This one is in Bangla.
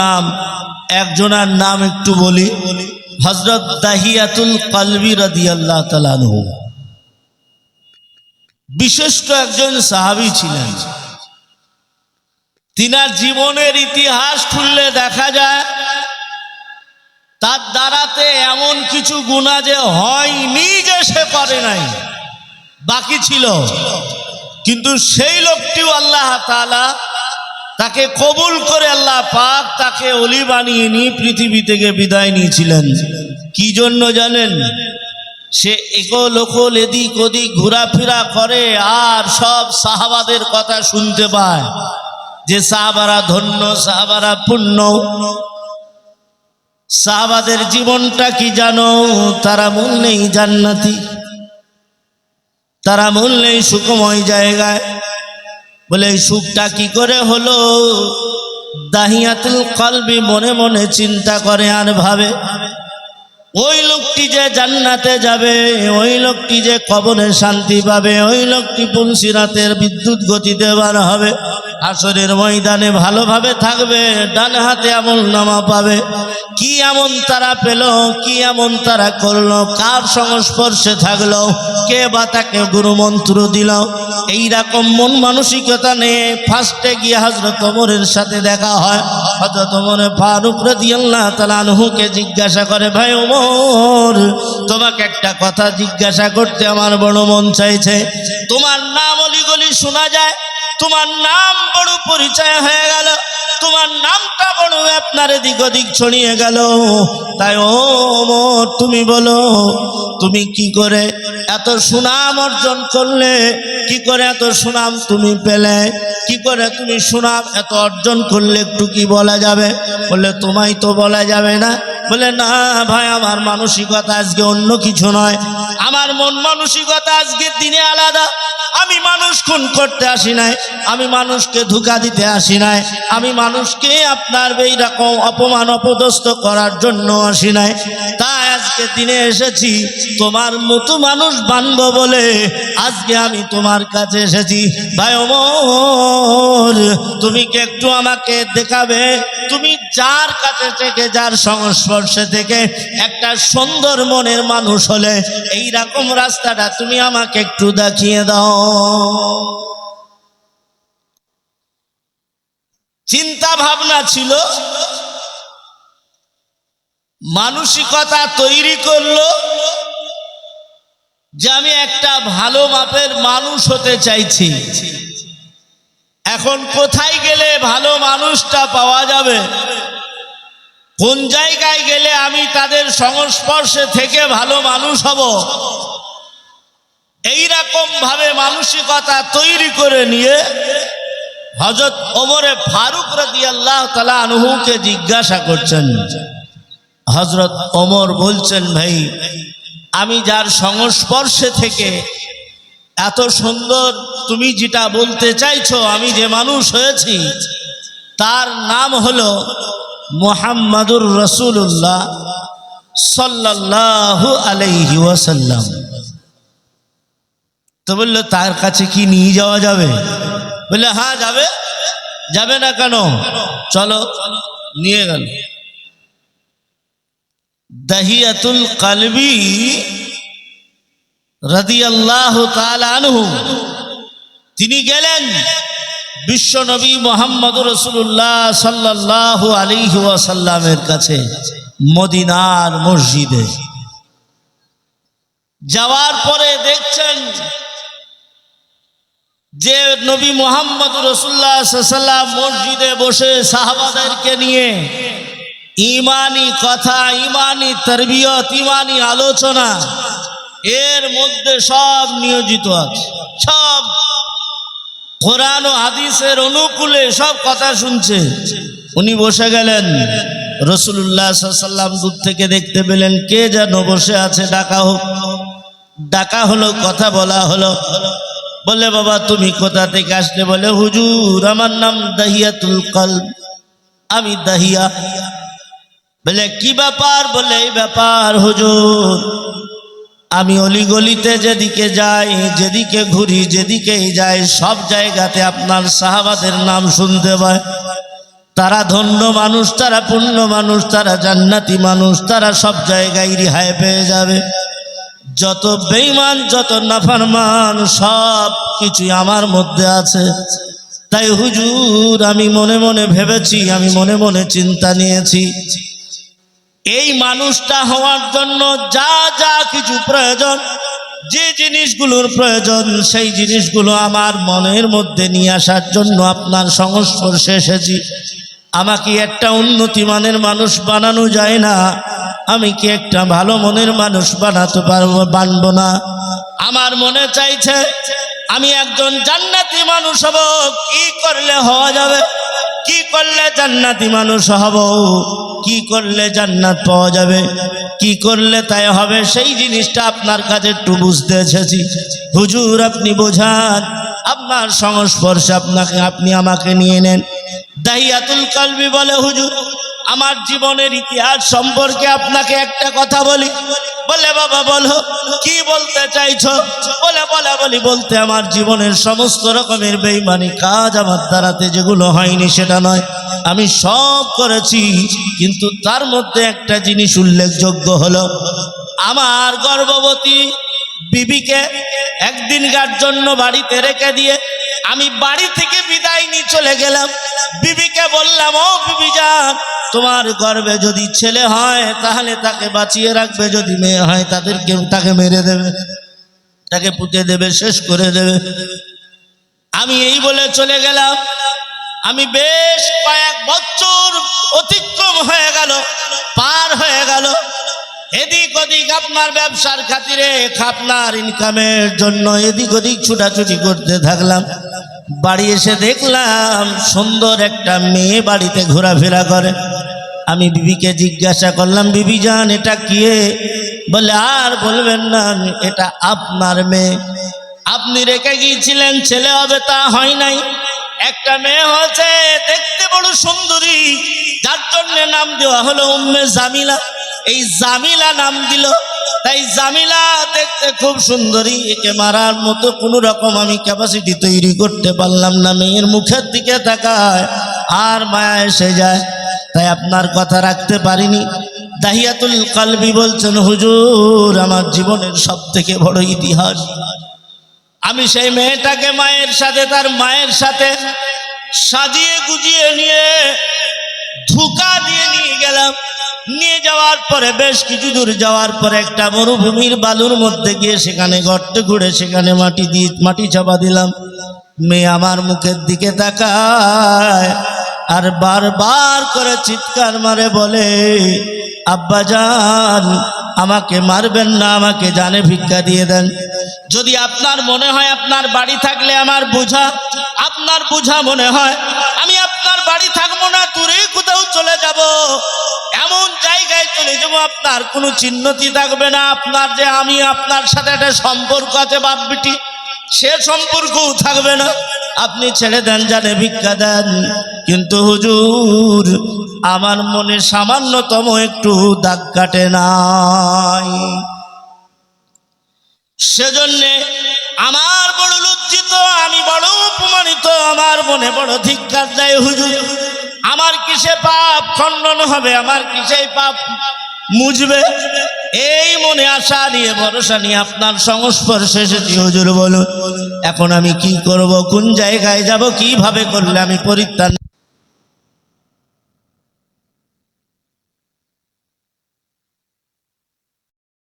নাম একজনের নাম একটু বলি, হযরত দাহিয়াতুল কলবি রাদিয়াল্লাহু তাআলা আনহু বিশিষ্ট একজন সাহাবী ছিলেন। তিনার জীবনের ইতিহাস খুললে দেখা যায় তার দ্বারাতে এমন কিছু গুনাহ যে হয়নি যে সে করে নাই, বাকি ছিল, কিন্তু সেই লোকটিও আল্লাহ তাআলা তাকে কবুল করে আল্লাহ পাক তাকে ওলি বানিয়ে নিয়ে পৃথিবী থেকে বিদায় নিয়েছিলেন। কি জন্য জানেন? সে একল ওকল এদিক ওদিক ঘোরাফেরা করে আর সব সাহাবাদের কথা শুনতে পায় যে সাহাবারা ধন্য, সাহাবারা পুণ্য। সাহাবাদের জীবনটা কি জানো? তারা মূল নেই জান্নাতি, তারা মূল নেই সুখময় জায়গায়। বলে এই সুখটা কি করে হলো? দাহিয়াতুল কলবি মনে মনে চিন্তা করে আর ভাবে, ওই লোকটি যে জান্নাতে যাবে, ওই লোকটি যে কবরে শান্তি পাবে, ওই লোকটি পুলসিরাতের বিদ্যুৎ গতিতে বার হবে, হাসরের ময়দানে ভালোভাবে থাকবে, ডান হাতে আমলনামা পাবে। কি এমন তারা পেল? কি এমন তারা করলো? কার সংস্পর্শে থাকলো? কে বা তাকে গুরুমন্ত্র দিল? এইরকম মন মানসিকতা নিয়ে ফার্স্টে গিয়ে হযরত ওমরের সাথে দেখা হয়। হযরত ওমর ফারুক রাদিয়াল্লাহু তাআলা আনহুকে জিজ্ঞাসা করে, ভাই ওমর, তোমাকে একটা কথা জিজ্ঞাসা করতে আমার বড় মন চাইছে। তোমার নাম অলিগলি শোনা যায়, তোমার নাম বড় পরিচয় হয়ে গেল, তোমার নামটা বড় আপনার এদিক ওদিক ছড়িয়ে গেল। তাই ওমর তুমি বলো, তুমি কি করে এত সুনাম অর্জন করলে? কি করে এত সুনাম তুমি পেলে? কি করে তুমি সুনাম এত অর্জন করলে? একটু কি বলা যাবে? বলে তোমায় তো বলা যাবে না। বলে না ভাই, আমার মানসিকতা আজকে অন্য কিছু নয়, আমার মন মানসিকতা আজকের দিনে আলাদা। আমি মানুষ খুন করতে আসি নাই, আমি মানুষকে ধোঁকা দিতে আসি নাই, আমি মানুষকে আপনার এইরকম অপমান অপদস্থ করার জন্য আসি নাই। তাই আজকে দিনে এসেছি তোমার মতো মানুষ বানবো বলে আজকে আমি তোমার কাছে এসেছি। ভাই ওমর, তুমি কি একটু আমাকে দেখাবে? তুমি যার কাছে থেকে, যার সংস্পর্শে থেকে একটা সুন্দর মনের মানুষ হলে এইরকম রাস্তাটা তুমি আমাকে একটু দেখিয়ে দাও। চিন্তা ভাবনা ছিল, মানসিকতা তৈরি করলো যে আমি একটা ভালো মাপের মানুষ হতে চাইছি। এখন কোথায় গেলে ভালো মানুষটা পাওয়া যাবে? কোন জায়গায় গেলে আমি তাদের সংস্পর্শে থেকে ভালো মানুষ হব? এইরকম ভাবে মানসিকতা তৈরি করে নিয়ে হযরত ওমর ফারুক রাদিয়াল্লাহু তাআলা আনহুকে জিজ্ঞাসা করছেন। হযরত ওমর বলছেন, ভাই আমি যার সংস্পর্শে থেকে এত সুন্দর তুমি যেটা বলতে চাইছো আমি যে মানুষ হয়েছি, তার নাম হলো মুহাম্মাদুর রাসূলুল্লাহ সাল্লাল্লাহু আলাইহি ওয়াসাল্লাম। তো বলল তার কাছে কি নিয়ে যাওয়া যাবে? বললে হ্যাঁ যাবে। যাবে না কেন? চলো। নিয়ে গেল। দাহিয়াতুল কলবি রাদিয়াল্লাহু তাআলা আনহু তিনি গেলেন বিশ্ব নবী মুহাম্মদুর রাসূলুল্লাহ সাল্লাল্লাহু আলাইহি ওয়াসাল্লামের কাছে মদিনার মসজিদে। যাওয়ার পরে দেখছেন যে নবী মুহাম্মদুর রাসূলুল্লাহ সাল্লাল্লাহু আলাইহি ওয়াসাল্লাম মসজিদে বসে সাহাবাদেরকে নিয়ে ঈমানি কথা, ঈমানি তারবিয়ত, ঈমানি আলোচনা এর মধ্যে সব নিয়োজিত আছে। সব কোরআন ও হাদিসের অনুকূলে সব কথা শুনছে। উনি বসে গেলেন। রাসূলুল্লাহ সাল্লাল্লাহু আলাইহি ওয়াসাল্লাম দূর থেকে দেখতে পেলেন কে যেন বসে আছে। ডাকা হোক। ডাকা হলো, কথা বলা হলো। বলে বাবা তুমি কোথা থেকে আসলে? বলে হুজুর আমার নাম দাহিয়াতুল কলব, আমি দাহিয়া। বলে কি ব্যাপার? বলে এই ব্যাপার হুজুর, আমি অলিগলিতে যেদিকে যাই, যেদিকে ঘুরি, যেদিকেই যাই সব জায়গাতে আপনার সাহাবাদের নাম শুনতে পাই। তারা ধন্য মানুষ, তারা পুণ্য মানুষ, তারা জান্নাতি মানুষ, তারা সব জায়গায় রিহাই পেয়ে যাবে। যত বেঈমান, যত নাফরমান, সব কিছুই আমার মধ্যে আছে। তাই হুজুর আমি মনে মনে ভেবেছি, আমি মনে মনে চিন্তা নিয়েছি, এই মানুষটা হওয়ার জন্য যা যা কিছু প্রয়োজন, যে জিনিসগুলোর প্রয়োজন, সেই জিনিসগুলো আমার মনের মধ্যে নিয়ে আসার জন্য আপনার সংস্পর্শে এসেছি। আমাকে একটা উন্নতি মানের মানুষ বানানো যায় না? আমি কি একটা ভালো মনের মানুষ বানাতে পারবো? বানবো না? আমার মনে চাইছে আমি একজন জান্নাতি মানুষ হব। কি করলে হওয়া যাবে? কি করলে জান্নাতি মানুষ হব? কি করলে জান্নাত পাওয়া যাবে? কি করলে তাই হবে? সেই জিনিসটা আপনার কাছে একটু বুঝতে এসেছি। হুজুর আপনি বোঝান, আপনার সংস্পর্শে আপনি আমাকে নিয়ে নেন। দাহিয়াতুল কলবি বলে, হুজুর আমার জীবনের ইতিহাস সম্পর্কে আপনাকে একটা কথা বলি। বলে, বাবা বলো, কি বলতে চাইছো? বলতে আমার জীবনের সমস্ত রকমের বেঈমানি কাজ আমার দ্বারাতে যেগুলো হয়নি সেটা নয়, আমি সব করেছি, কিন্তু তার মধ্যে একটা জিনিস উল্লেখযোগ্য হলো, আমার গর্ভবতী বিবিকে একদিনকার জন্য বাড়িতে রেখে দিয়ে আমি বাড়ি থেকে বিদায় নিয়ে চলে গেলাম। বিবিকে বললাম, ও বিবি যান, তোমার গর্ভে যদি ছেলে হয় তাহলে তাকে বাঁচিয়ে রাখবে, যদি মেয়ে হয় তাকে মেরে দেবে, তাকে পুঁতে দেবে, শেষ করে দেবে। আমি এই বলে চলে গেলাম। আমি বেশ কয়েক বছর অতিক্রম হয়ে গেল, পার হয়ে গেল। এদিক ওদিক আপনার ব্যবসার খাতিরে, আপনার ইনকামের জন্য এদিক ওদিক ছুটাছুটি করতে থাকলাম। বাড়ি এসে দেখলাম সুন্দর একটা মেয়ে বাড়িতে ঘোরাফেরা করে। আমি বিবিকে জিজ্ঞাসা করলাম, বিবি জান এটা কি? বলে, আর বলবেন না, এটা আপনার মেয়ে। আপনি রেখে গিয়েছিলেন ছেলে হবে, তা হয় নাই, একটা মেয়ে হয়েছে, দেখতে বড় সুন্দরী, যার জন্য নাম দেওয়া হলো উম্মে জামিলা। এই জামিলা নাম দিল, তাই জামিলা দেখতে খুব সুন্দরী, একে মারার মতো কোনো রকম আমি ক্যাপাসিটি তৈরি করতে পারলাম না। মেয়ের মুখের দিকে তাকায় আর মায়া এসে যায়, তাই আপনার কথা রাখতে পারিনি। দাহিয়াতুল কলবি বলছেন, হুজুর আমার জীবনের সব থেকে বড় ইতিহাস, আমি সেই মেয়েটাকে তার মায়ের সাথে সাজিয়ে গুজিয়ে নিয়ে ধোঁকা দিয়ে নিয়ে গেলাম। নিয়ে যাওয়ার পরে বেশ কিছু দূর যাওয়ার পরে একটা মরুভূমির বালুর মধ্যে গিয়ে সেখানে গর্ত ঘুরে সেখানে মাটি চাপা দিলাম। মেয়ে আমার মুখের দিকে তাকায় আর বারবার করে চিৎকার মারে, বলে, আব্বাজান আমাকে মারবেন না, আমাকে জানে ভিক্ষা দিয়ে দেন। যদি আপনার মনে হয় আপনার বাড়ি থাকলে আমার বোঝা, আপনার বোঝা মনে হয় আমি আপনার বাড়ি থাকবো না, দূরে কোথাও চলে যাব, এমন জায়গায় চলে যাবো আপনার কোনো চিহ্নতি থাকবে না, আপনার যে আমি আপনার সাথে একটা সম্পর্ক আছে বাপ বেটি, সে সম্পর্কও থাকবে না, আপনি ছেড়ে দেন, জানে ভিক্ষা দেন। কিন্তু হুজুর আমার মনে সামান্যতম একটু দাগ কাটে নাই, সেজন্যে আমার বড় লজ্জিত, আমি বড় অপমানিত, আমার মনে বড় ধিক্কার যায়। হুজুর আমার কিসে পাপ খণ্ডন হবে, আমার কিসে পাপ মুজবে, এই মনে আশা নিয়ে ভরসা নিয়ে আপনার সংস্পর্শে এসেছি। হুজুর বলুন এখন আমি কি করব, কোন জায়গায় যাব, কিভাবে করলে আমি পরিত্রাণ